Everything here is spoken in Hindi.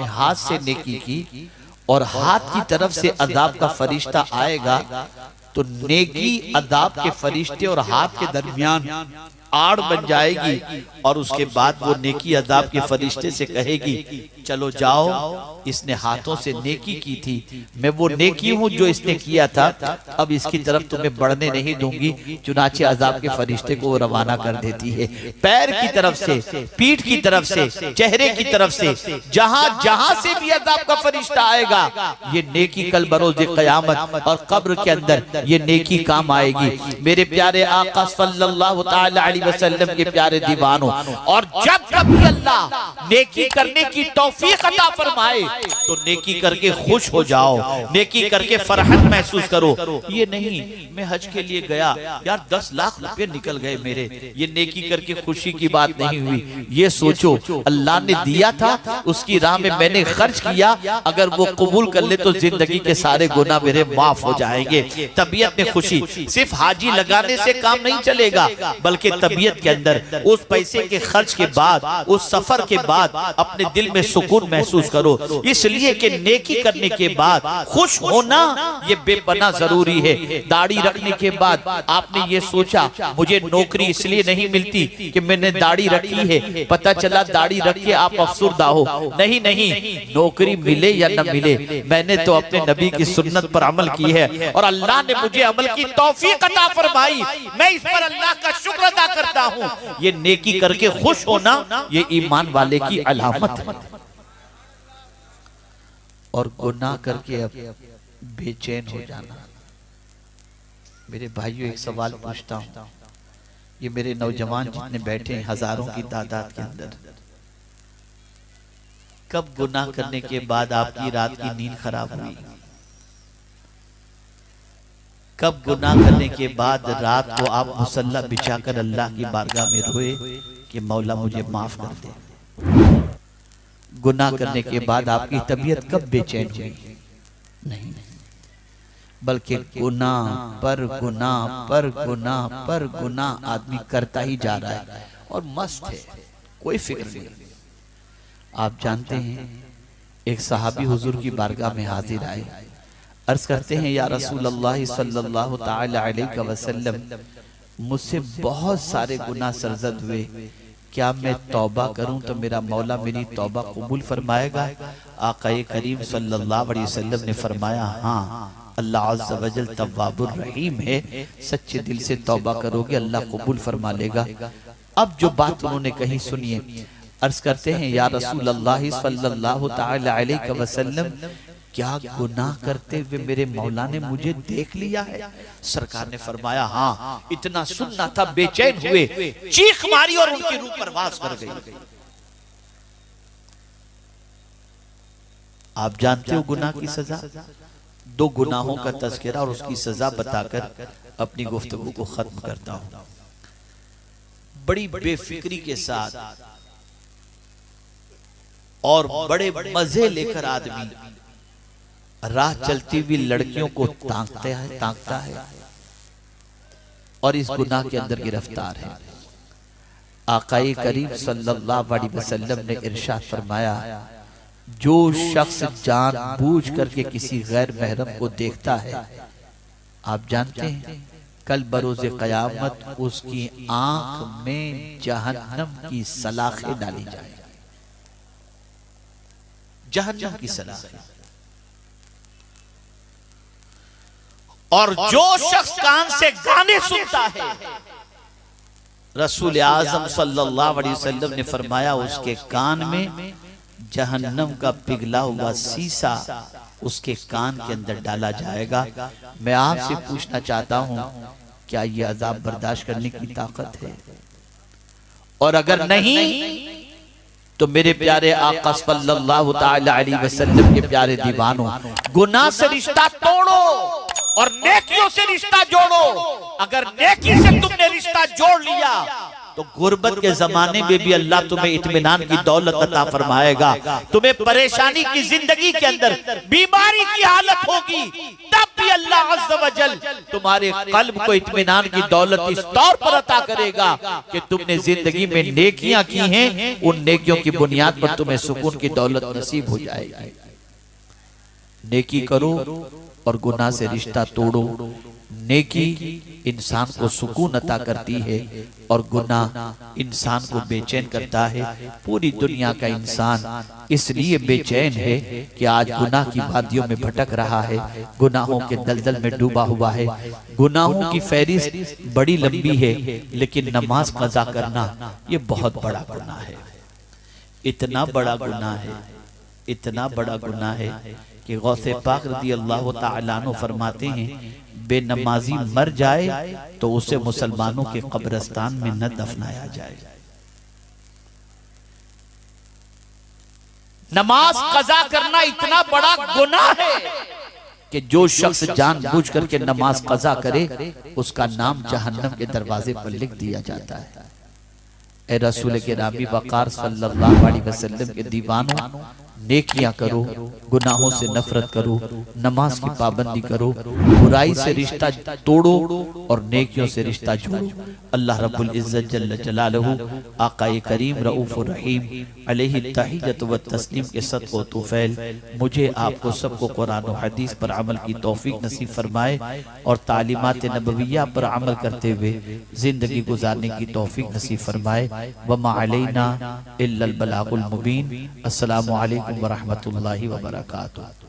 हाथ से नेकी की और हाथ की तरफ से अजाब का फरिश्ता आएगा तो नेकी अजाब के फरिश्ते और हाथ के दरमियान आड़ बन जाएगी और उसके बाद वो नेकी अजाब के फरिश्ते से कहेगी चलो जाओ, इसने हाथों से नेकी की थी, मैं वो नेकी हूं जो इसने किया था, अब इसकी तरफ तुम्हें बढ़ने नहीं दूंगी। चुनाचे अजाब के फरिश्ते को रवाना कर देती है। पैर की तरफ से, पीठ की तरफ से, चेहरे की तरफ से, जहां जहां से भी अजाब का फरिश्ता आएगा ये नेकी कल बरोज़े क़यामत और कब्र के अंदर ये नेकी काम आएगी। मेरे प्यारे आका सल्लल्लाहु तआला अलैहि वसल्लम के प्यारे दीवानों, और जब कभी अल्लाह नेकी करने की तौफीक अता फरमाए तो नेकी करके खुश हो जाओ, नेकी करके फरहत महसूस करो। ये नहीं मैं हज के लिए गया यार 10 लाख रुपए निकल गए मेरे, ये नेकी करके खुशी की बात नहीं हुई। ये सोचो अल्लाह ने दिया था, उसकी राह में मैंने खर्च किया, अगर वो कबूल कर ले तो जिंदगी के सारे गुनाह मेरे माफ हो जाएंगे। तबीयत में खुशी, सिर्फ हाजी लगाने से काम नहीं चलेगा, बल्कि तबीयत के अंदर उस पैसे के खर्च के बाद, उस सफर के बाद अपने दिल में सुकून महसूस करो। इसलिए कि नेकी करने के बाद खुश होना ये बेपनाह जरूरी है। दाढ़ी रखने के बाद आपने ये सोचा मुझे नौकरी इसलिए नहीं मिलती कि मैंने दाढ़ी रखी है, पता चला दाढ़ी रख के आप अफसुर्दा हो। नहीं नहीं, नौकरी मिले या न मिले, मैंने तो अपने नबी की सुन्नत पर अमल की है और अल्लाह ने मुझे अमल की तौफीक अता फरमाई, मैं इस पर अल्लाह का शुक्र अदा करता हूँ। ये नेकी करके खुश होना ये ईमान वाले की अलामत है। और गुनाह करके अब बेचैन हो जाना। मेरे भाइयों एक सवाल पूछता हूँ, ये मेरे नौजवान जितने बैठे हैं हजारों की तादाद के अंदर, कब गुनाह करने के बाद आपकी रात की नींद खराब हुई? कब गुनाह करने के बाद रात को आप मुसल्ला बिछाकर अल्लाह की बारगाह में रोए कि मौला मुझे माफ कर दे? गुनाह करने के बाद आपकी तबीयत कब बेचैन हुई? नहीं, बल्कि गुनाह पर गुनाह पर गुनाह पर गुनाह आदमी करता ही जा रहा है और मस्त है, कोई फिक्र नहीं। आप जानते हैं एक सहाबी हुजूर की बारगाह में हाजिर आए, अर्ज करते हैं या रसूल अल्लाह सल्लल्लाहु तआला अलैहि वसल्लम, मुझसे बहुत सारे गुनाह सरजद हुए, क्या मैं तौबा करूं तो मेरा मौला मेरी तौबा कबूल फरमाएगा? आक़ाए करीम सल्लल्लाहु अलैहि वसल्लम ने फरमाया हाँ, अल्लाह अज़्ज़ व जल तव्वाबुर रहीम है, सच्चे दिल से तौबा करोगे अल्लाह कबूल फरमा लेगा। अब जो बात उन्होंने कही सुनिए, अर्ज करते हैं या रसूल अल्लाह सल्लल्लाहु तआला अलैहि वसल्लम, क्या गुनाह करते हुए मेरे मौला ने मुझे देख लिया है? सरकार ने फरमाया हाँ, इतना सुनना था बेचैन हुए, चीख मारी और उनकी रूह परवास कर गई। आप जानते हो गुनाह की सजा? 2 गुनाहों का तज़किरा और उसकी सजा बताकर अपनी गुफ्तगू को खत्म करता हूं। बड़ी बेफिक्री के साथ और बड़े मजे लेकर आदमी राह चलती हुई लड़कियों को ताकता है और इस गुनाह के अंदर गिरफ्तार है। आक़ाए करीम सल्लल्लाहु अलैहि वसल्लम ने इरशाद फरमाया, जो शख्स जानबूझ करके किसी गैर महरम को देखता है, आप जानते हैं कल बरोज़े क़यामत उसकी आंख में जहन्नम की सलाखें डाली जाएगी। जहन्नम की सलाखें। और जो शख्स कान से गाने सुनता है, रसूल आज़म सल्लल्लाहु अलैहि वसल्लम ने फरमाया उसके कान में जहन्नम का पिघला हुआ शीशा उसके कान के अंदर डाला जाएगा। मैं आपसे पूछना चाहता हूं, क्या ये अजाब बर्दाश्त करने की ताकत है? और अगर नहीं तो मेरे प्यारे आका सल्लल्लाहु तआला अलैहि वसल्लम के प्यारे दीवानों, गुनाह से रिश्ता तोड़ो और नेकियों से रिश्ता जोड़ो। अगर नेकी से तुमने रिश्ता जोड़ लिया तो गुर्बत के जमाने में भी अल्लाह तुम्हें इत्मीनान की दौलत अता फरमाएगा। तुम्हें परेशानी की जिंदगी के अंदर बीमारी की हालत होगी, तब भी अल्लाह अज़्ज़ व जल तुम्हारे कल्ब को इत्मीनान की दौलत इस तौर पर अता करेगा कि तुमने जिंदगी में नेकियां की हैं, उन नेकियों की बुनियाद पर तुम्हें सुकून की दौलत नसीब हो जाएगी। नेकी करो और गुनाह से रिश्ता तोड़ो। नेकी इंसान को सुकून अता करती है और गुनाह इंसान को बेचैन करता है। पूरी दुनिया का इंसान इसलिए बेचैन है कि आज गुनाह की वादियों में भटक रहा है, गुनाहों के दलदल में डूबा हुआ है। गुनाहों की फहरिस्त बड़ी लंबी है, लेकिन नमाज कज़ा करना ये बहुत बड़ा गुनाह है। इतना बड़ा गुनाह है, इतना बड़ा गुनाह है कि गौसे पाक रज़ी अल्लाह तआला अन्हु फरमाते हैं, बेनमाजी मर जाए तो उसे मुसलमानों के कब्रिस्तान में न दफनाया जाए। नमाज कज़ा करना इतना बड़ा गुनाह है कि जो शख्स जानबूझ करके नमाज कज़ा करे उसका नाम जहन्नम के दरवाजे पर लिख दिया जाता है। ए रसूल के राबी वक़ार सल्लल्लाहु अलैहि वसल्लम के दीवानों, नेकियां करो, गुनाहों से नफरत करो, नमाज की पाबंदी करो, बुराई से रिश्ता तोड़ो और नेकियों से रिश्ता जोड़ो। अल्लाह रब्बुल इज्जत जल्ल जलालहू आक़ाए करीम रऊफ़ुर रहीम अलैहि तहियत व तस्लीम के सदक़ो तुफ़ैल मुझे आपको सबको कुरान और हदीस पर अमल की तौफीक नसीब फरमाए और तालीमात नबविय्या पर अमल करते हुए जिंदगी गुजारने की तौफीक नसीब फरमाए। वमा अलैना इल्लल बलागुल मुबीन। अस्सलामु अलैकुम व रहमतुल्लाहि व बरकातुहू।